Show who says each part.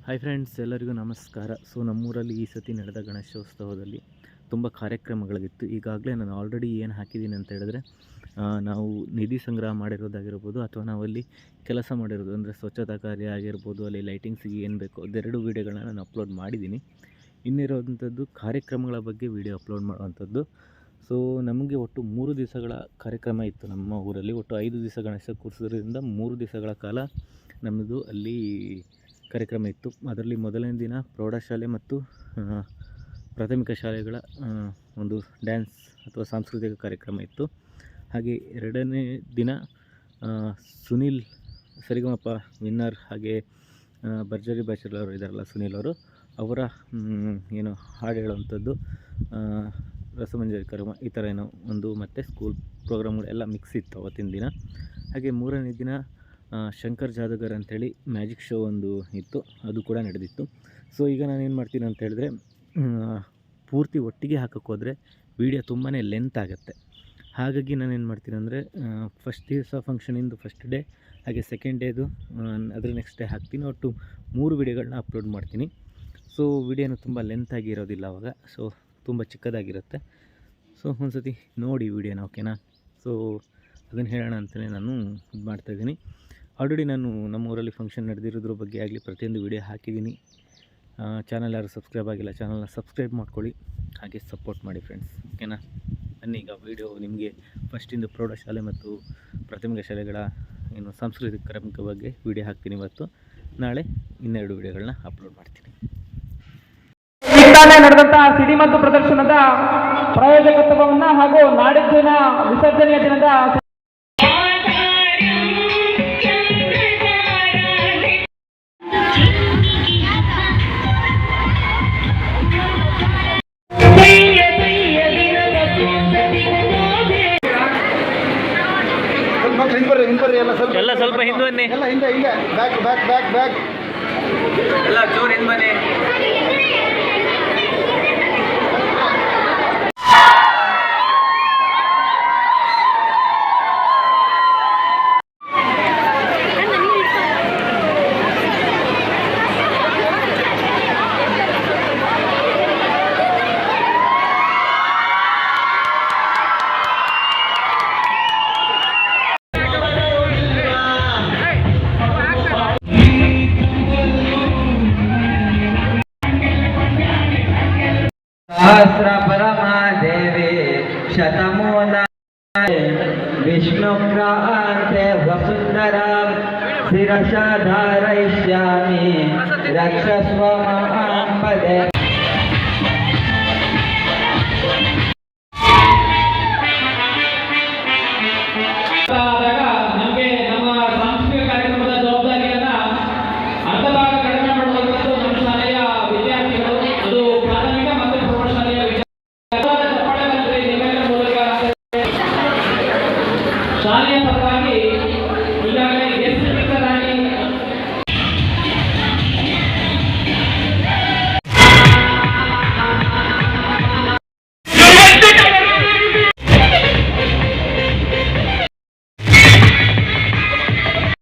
Speaker 1: Hi friends, ಎಲ್ಲರಿಗೂ ನಮಸ್ಕಾರ. ನಮ್ಮೂರಲ್ಲಿ ಈ ಸತಿ ನಡೆದ ಗಣೇಶೋತ್ಸವದಲ್ಲಿ ತುಂಬ ಕಾರ್ಯಕ್ರಮಗಳಿತ್ತು. ಈಗಾಗಲೇ ನಾನು ಆಲ್ರೆಡಿ ಏನು ಹಾಕಿದ್ದೀನಿ ಅಂತ ಹೇಳಿದ್ರೆ, ನಾವು ನಿಧಿ ಸಂಗ್ರಹ ಮಾಡಿರೋದಾಗಿರ್ಬೋದು ಅಥವಾ ನಾವಲ್ಲಿ ಕೆಲಸ ಮಾಡಿರೋದು ಅಂದರೆ ಸ್ವಚ್ಛತಾ ಕಾರ್ಯ ಆಗಿರ್ಬೋದು, ಅಲ್ಲಿ ಲೈಟಿಂಗ್ಸಿಗೆ ಏನು ಬೇಕೋ ಅದೆರಡು ವೀಡಿಯೋಗಳನ್ನ ನಾನು ಅಪ್ಲೋಡ್ ಮಾಡಿದ್ದೀನಿ. ಇನ್ನಿರೋವಂಥದ್ದು ಕಾರ್ಯಕ್ರಮಗಳ ಬಗ್ಗೆ ವೀಡಿಯೋ ಅಪ್ಲೋಡ್ ಮಾಡುವಂಥದ್ದು. ನಮಗೆ ಒಟ್ಟು 3 ದಿವಸಗಳ ಕಾರ್ಯಕ್ರಮ ಇತ್ತು. ನಮ್ಮ ಊರಲ್ಲಿ ಒಟ್ಟು 5 ದಿವಸ ಗಣೇಶ ಕೂರಿಸೋದ್ರಿಂದ 3 ದಿವಸಗಳ ಕಾಲ ನಮ್ಮದು ಅಲ್ಲಿ ಕಾರ್ಯಕ್ರಮ ಇತ್ತು. ಅದರಲ್ಲಿ ಮೊದಲನೇ ದಿನ ಪ್ರೌಢಶಾಲೆ ಮತ್ತು ಪ್ರಾಥಮಿಕ ಶಾಲೆಗಳ ಒಂದು ಡ್ಯಾನ್ಸ್ ಅಥವಾ ಸಾಂಸ್ಕೃತಿಕ ಕಾರ್ಯಕ್ರಮ ಇತ್ತು. ಹಾಗೆ ಎರಡನೇ ದಿನ ಸುನೀಲ್ ಸರಿಗಮಪ ವಿನ್ನರ್ ಹಾಗೆ ಭರ್ಜರಿ ಬ್ಯಾಚುಲರ್ ಅವರು ಇದ್ದಾರಲ್ಲ, ಸುನೀಲ್ ಅವರು, ಅವರ ಏನು ಹಾಡು ಹೇಳುವಂಥದ್ದು, ರಸಮಂಜರಿ ಕಾರ್ಯಕ್ರಮ, ಈ ಥರ ಏನೋ ಒಂದು ಮತ್ತು ಸ್ಕೂಲ್ ಪ್ರೋಗ್ರಾಮ್ಗಳೆಲ್ಲ ಮಿಕ್ಸ್ ಇತ್ತು ಅವತ್ತಿನ ದಿನ. ಹಾಗೆ ಮೂರನೇ ದಿನ ಶಂಕರ್ ಜಾದೂಗರ್ ಅಂಥೇಳಿ ಮ್ಯಾಜಿಕ್ ಶೋ ಒಂದು ಇತ್ತು, ಅದು ಕೂಡ ನಡೆದಿತ್ತು. ಈಗ ನಾನೇನು ಮಾಡ್ತೀನಿ ಅಂತ ಹೇಳಿದ್ರೆ, ಪೂರ್ತಿ ಒಟ್ಟಿಗೆ ಹಾಕೋಕ್ಕೋದ್ರೆ ವೀಡಿಯೋ ತುಂಬಾ ಲೆಂತ್ ಆಗುತ್ತೆ. ಹಾಗಾಗಿ ನಾನೇನು ಮಾಡ್ತೀನಿ ಅಂದರೆ, ಫಸ್ಟ್ ದಿವಸ ಫಂಕ್ಷನಿಂದು ಫಸ್ಟ್ ಡೇ ಹಾಗೆ ಸೆಕೆಂಡ್ ಡೇದು ಅದ್ರ ನೆಕ್ಸ್ಟ್ ಡೇ ಹಾಕ್ತೀನಿ. ಒಟ್ಟು 3 ವೀಡಿಯೋಗಳನ್ನ ಅಪ್ಲೋಡ್ ಮಾಡ್ತೀನಿ. ವೀಡಿಯೋನು ತುಂಬ ಲೆಂತಾಗಿ ಇರೋದಿಲ್ಲ ಅವಾಗ, ತುಂಬ ಚಿಕ್ಕದಾಗಿರುತ್ತೆ. ಒಂದು ಸತಿ ನೋಡಿ ವೀಡಿಯೋನ, ಓಕೆನಾ? ಅದನ್ನು ಹೇಳೋಣ ಅಂತಲೇ ನಾನು ಇದು ಮಾಡ್ತಾಯಿದ್ದೀನಿ. ಆಲ್ರೆಡಿ ನಾನು ನಮ್ಮ ಊರಲ್ಲಿ ಫಂಕ್ಷನ್ ನಡೆದಿರೋದ್ರ ಬಗ್ಗೆ ಆಗಲಿ ಪ್ರತಿಯೊಂದು ವೀಡಿಯೋ ಹಾಕಿದ್ದೀನಿ. ಚಾನಲ್ ಯಾರು ಸಬ್ಸ್ಕ್ರೈಬ್ ಆಗಿಲ್ಲ, ಚಾನಲ್ನ ಸಬ್ಸ್ಕ್ರೈಬ್ ಮಾಡ್ಕೊಳ್ಳಿ, ಹಾಗೆ ಸಪೋರ್ಟ್ ಮಾಡಿ ಫ್ರೆಂಡ್ಸ್, ಓಕೆನಾ? ಬನ್ನಿ ಈಗ ವೀಡಿಯೋ ನಿಮಗೆ ಫಸ್ಟಿಂದು ಪ್ರೌಢಶಾಲೆ ಮತ್ತು ಪ್ರಾಥಮಿಕ ಶಾಲೆಗಳ ಏನು ಸಾಂಸ್ಕೃತಿಕ ಕಾರ್ಯಕ್ರಮದ ಬಗ್ಗೆ ವೀಡಿಯೋ ಹಾಕ್ತೀನಿ ಇವತ್ತು. ನಾಳೆ ಇನ್ನೆರಡು ವೀಡಿಯೋಗಳನ್ನ ಅಪ್ಲೋಡ್ ಮಾಡ್ತೀನಿ.
Speaker 2: ನಡೆದಂತಹ ಸಿಡಿಮದ್ದು ಪ್ರದರ್ಶನದ ಪ್ರಾಯೋಜಕತ್ವವನ್ನು ಹಾಗೂ ನಾಡಿದ್ದಿನ ವಿಸರ್ಜನೆಯ ದಿನದ
Speaker 1: ಎಲ್ಲ ಸ್ವಲ್ಪ ಹಿಂದೆ ಬನ್ನಿ,
Speaker 2: ಎಲ್ಲ ಹಿಂದೆ ಬ್ಯಾಕ್ ಬ್ಯಾಕ್ ಬ್ಯಾಕ್ ಬ್ಯಾಕ್
Speaker 1: ಎಲ್ಲ ಜೋರು ಹಿಂದೆ ಬನ್ನಿ.
Speaker 3: सहस्र परमादेवी शतमूला विष्णुक्रान्ते वसुन्धरां शिरसा धारयिष्यामि रक्षस्व मां पदे।